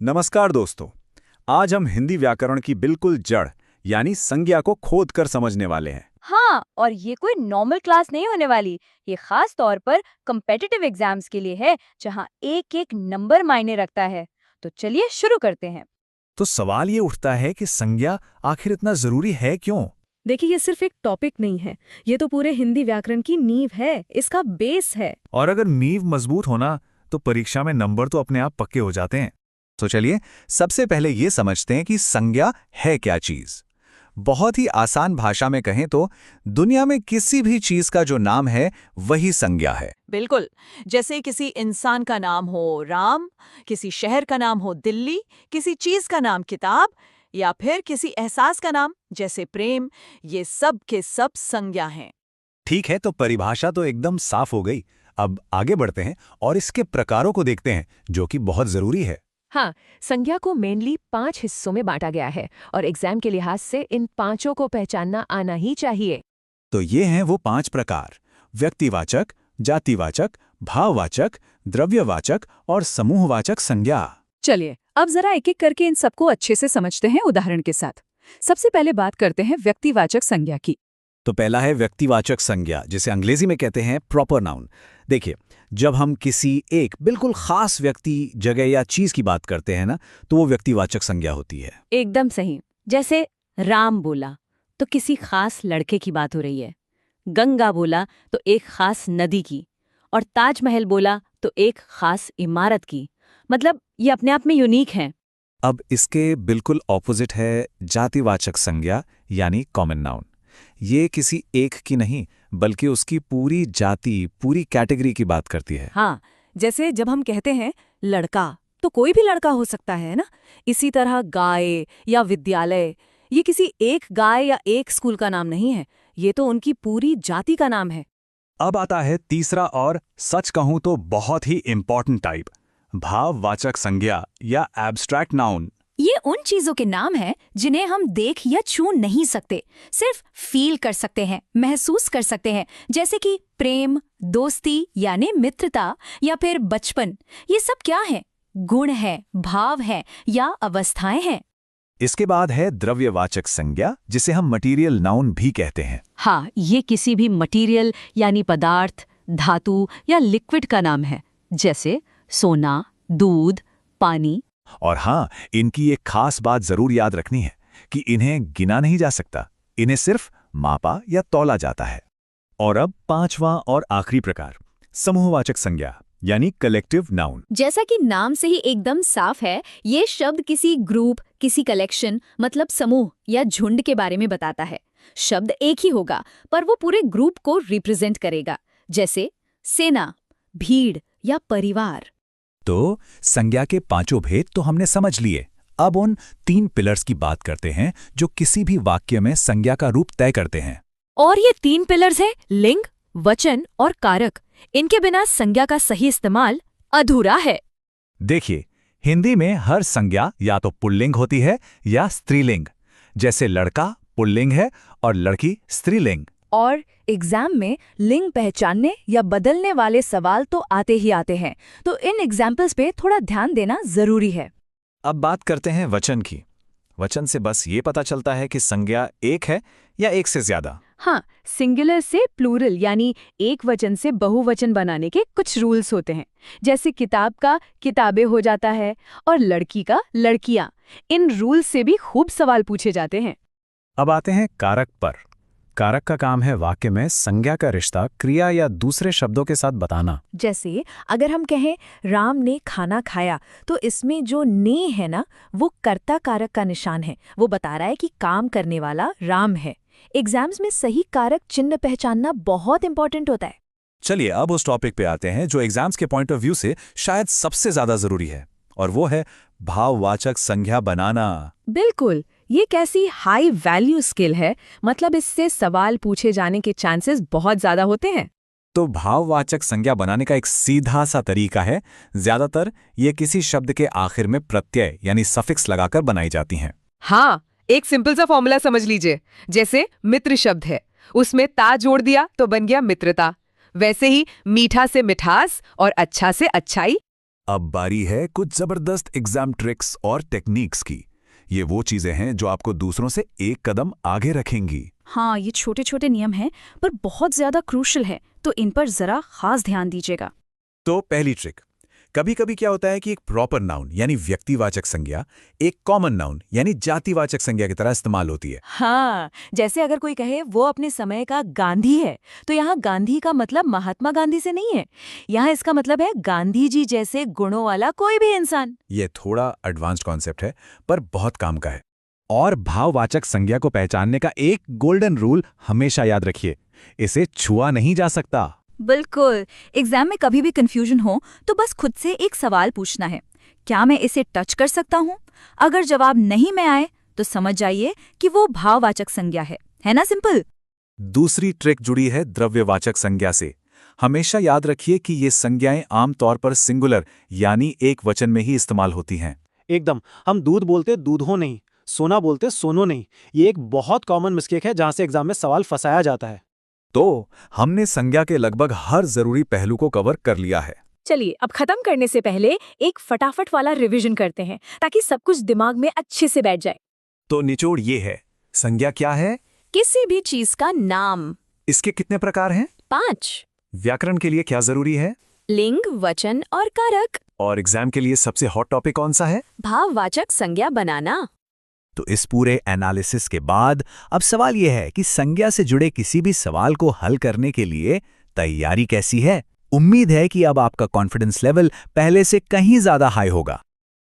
नमस्कार दोस्तों। आज हम हिंदी व्याकरण की बिल्कुल जड़ यानी संज्ञा को खोद कर समझने वाले हैं। हाँ, और ये कोई नॉर्मल क्लास नहीं होने वाली। ये खास तौर पर कम्पिटिटिव एग्जाम्स के लिए है, जहाँ एक एक नंबर मायने रखता है। तो चलिए शुरू करते हैं। तो सवाल ये उठता है कि संज्ञा आखिर इतना जरूरी है क्यों? देखिए, ये सिर्फ एक टॉपिक नहीं है, ये तो पूरे हिंदी व्याकरण की नींव है, इसका बेस है। और अगर नींव मजबूत होना तो परीक्षा में नंबर तो अपने आप पक्के हो जाते हैं। तो चलिए सबसे पहले ये समझते हैं कि संज्ञा है क्या चीज। बहुत ही आसान भाषा में कहें तो दुनिया में किसी भी चीज का जो नाम है वही संज्ञा है। बिल्कुल। जैसे किसी इंसान का नाम हो राम, किसी शहर का नाम हो दिल्ली, किसी चीज का नाम किताब, या फिर किसी एहसास का नाम जैसे प्रेम, ये सब के सब संज्ञा हैं। ठीक है, तो परिभाषा तो एकदम साफ हो गई। अब आगे बढ़ते हैं और इसके प्रकारों को देखते हैं, जो कि बहुत जरूरी है। हाँ, संज्ञा को मेनली 5 हिस्सों में बांटा गया है और एग्जाम के लिहाज से इन पांचों को पहचानना आना ही चाहिए। तो ये हैं वो 5 प्रकार: व्यक्तिवाचक, जातिवाचक, भाववाचक, द्रव्यवाचक और समूहवाचक संज्ञा। चलिए अब जरा एक एक करके इन सबको अच्छे से समझते हैं उदाहरण के साथ। सबसे पहले बात करते हैं व्यक्तिवाचक संज्ञा की। तो पहला है व्यक्तिवाचक संज्ञा, जिसे अंग्रेजी में कहते हैं प्रॉपर नाउन। देखिए, जब हम किसी एक बिल्कुल खास व्यक्ति, जगह या चीज की बात करते हैं ना, तो वो व्यक्तिवाचक संज्ञा होती है। एकदम सही। जैसे राम बोला तो किसी खास लड़के की बात हो रही है, गंगा बोला तो एक खास नदी की, और ताजमहल बोला तो एक खास इमारत की। मतलब ये अपने आप में यूनिक है। अब इसके बिल्कुल ऑपोजिट है जातिवाचक संज्ञा यानी कॉमन नाउन। ये किसी एक की नहीं बल्कि उसकी पूरी जाति, पूरी कैटेगरी की बात करती है। हाँ, जैसे जब हम कहते हैं लड़का, तो कोई भी लड़का हो सकता है ना। इसी तरह गाय या विद्यालय, ये किसी एक गाय या एक स्कूल का नाम नहीं है, ये तो उनकी पूरी जाति का नाम है। अब आता है तीसरा और सच कहूं तो बहुत ही इंपॉर्टेंट टाइप, भाववाचक संज्ञा या एब्स्ट्रैक्ट नाउन। ये उन चीजों के नाम हैं जिन्हें हम देख या छू नहीं सकते, सिर्फ फील कर सकते हैं, महसूस कर सकते हैं। जैसे कि प्रेम, दोस्ती यानी मित्रता, या फिर बचपन। ये सब क्या है? गुण है, भाव है या अवस्थाएं हैं। इसके बाद है द्रव्यवाचक संज्ञा, जिसे हम मटीरियल नाउन भी कहते हैं। हाँ, ये किसी भी मटेरियल यानी पदार्थ, धातु या लिक्विड का नाम है, जैसे सोना, दूध, पानी। और हाँ, इनकी एक खास बात जरूर याद रखनी है कि इन्हें गिना नहीं जा सकता, इन्हें सिर्फ मापा या तौला जाता है। और अब पांचवा और आखिरी प्रकार, समूहवाचक संज्ञा यानी कलेक्टिव नाउन। जैसा कि नाम से ही एकदम साफ है, ये शब्द किसी ग्रुप, किसी कलेक्शन मतलब समूह या झुंड के बारे में बताता है। शब्द एक ही होगा पर वो पूरे ग्रुप को रिप्रेजेंट करेगा, जैसे सेना, भीड़ या परिवार। तो संज्ञा के पांचों भेद तो हमने समझ लिए। अब उन 3 पिलर्स की बात करते हैं जो किसी भी वाक्य में संज्ञा का रूप तय करते हैं। और ये 3 पिलर्स हैं लिंग, वचन और कारक। इनके बिना संज्ञा का सही इस्तेमाल अधूरा है। देखिए, हिंदी में हर संज्ञा या तो पुल्लिंग होती है या स्त्रीलिंग। जैसे लड़का पुल्लिंग है और लड़की स्त्रीलिंग। और एग्जाम में लिंग पहचानने या बदलने वाले सवाल तो आते ही आते हैं, तो इन एग्जाम्पल्स पे थोड़ा ध्यान देना जरूरी है। अब बात करते हैं वचन की। वचन से बस ये पता चलता है कि संज्ञा एक है या एक से ज्यादा। हाँ, सिंगुलर से प्लूरल यानी एक वचन से बहुवचन बनाने के कुछ रूल्स होते हैं। जैसे किताब का किताबें हो जाता है और लड़की का लड़कियां। इन रूल्स से भी खूब सवाल पूछे जाते हैं। अब आते हैं कारक पर। कारक का काम है वाक्य में संज्ञा का रिश्ता क्रिया या दूसरे शब्दों के साथ बताना। जैसे अगर हम कहें राम ने खाना खाया, तो इसमें जो ने है ना, वो कर्ता कारक का निशान है। वो बता रहा है कि काम करने वाला राम है। एग्जाम्स में सही कारक चिन्ह पहचानना बहुत इंपॉर्टेंट होता है। चलिए अब उस टॉपिक पे आते हैं जो एग्जाम्स के पॉइंट ऑफ व्यू से शायद सबसे ज्यादा जरूरी है, और वो है भाववाचक संज्ञा बनाना। बिल्कुल, ये कैसी हाई वैल्यू स्किल है, मतलब इससे सवाल पूछे जाने के चांसेस बहुत ज्यादा होते हैं। तो भाववाचक संज्ञा बनाने का एक सीधा सा तरीका है। ज्यादातर ये किसी शब्द के आखिर में प्रत्यय यानी सफिक्स लगाकर बनाई जाती हैं। हाँ, एक सिंपल सा फॉर्मूला समझ लीजिए। जैसे मित्र शब्द है, उसमें ता जोड़ दिया तो बन गया मित्रता। वैसे ही मीठा से मिठास और अच्छा से अच्छाई। अब बारी है कुछ जबरदस्त एग्जाम ट्रिक्स और टेक्निक्स की। ये वो चीजें हैं जो आपको दूसरों से एक कदम आगे रखेंगी। हाँ, ये छोटे छोटे नियम हैं पर बहुत ज्यादा क्रूशल है, तो इन पर जरा खास ध्यान दीजिएगा। तो पहली ट्रिक, कभी कभी क्या होता है कि एक प्रॉपर नाउन यानी व्यक्तिवाचक संज्ञा एक कॉमन नाउन यानी जातिवाचक संज्ञा की तरह इस्तेमाल होती है। हाँ, जैसे अगर कोई कहे वो अपने समय का गांधी है, तो यहाँ गांधी का मतलब महात्मा गांधी से नहीं है। यहाँ इसका मतलब है गांधी जी जैसे गुणों वाला कोई भी इंसान। ये थोड़ा एडवांस्ड कॉन्सेप्ट है पर बहुत काम का है। और भाववाचक संज्ञा को पहचानने का एक गोल्डन रूल हमेशा याद रखिए, इसे छुआ नहीं जा सकता। बिल्कुल। एग्जाम में कभी भी कंफ्यूजन हो तो बस खुद से एक सवाल पूछना है, क्या मैं इसे टच कर सकता हूँ? अगर जवाब नहीं में आए तो समझ जाइए कि वो भाववाचक संज्ञा है ना? सिंपल। दूसरी ट्रिक जुड़ी है द्रव्यवाचक संज्ञा से। हमेशा याद रखिए कि ये संज्ञाएं आमतौर पर सिंगुलर यानी एक वचन में ही इस्तेमाल होती हैं। एकदम, हम दूध बोलते दूधो नहीं, सोना बोलते सोनो नहीं। ये एक बहुत कॉमन मिस्टेक है जहां से एग्जाम में सवाल फंसाया जाता है। तो हमने संज्ञा के लगभग हर जरूरी पहलू को कवर कर लिया है। चलिए अब खत्म करने से पहले एक फटाफट वाला रिवीजन करते हैं ताकि सब कुछ दिमाग में अच्छे से बैठ जाए। तो निचोड़ ये है, संज्ञा क्या है? किसी भी चीज का नाम। इसके कितने प्रकार हैं? 5। व्याकरण के लिए क्या जरूरी है? लिंग, वचन और कारक। और एग्जाम के लिए सबसे हॉट टॉपिक कौन सा है? भाववाचक संज्ञा बनाना। तो इस पूरे एनालिसिस के बाद अब सवाल यह है कि संज्ञा से जुड़े किसी भी सवाल को हल करने के लिए तैयारी कैसी है? उम्मीद है कि अब आपका कॉन्फिडेंस लेवल पहले से कहीं ज्यादा हाई होगा।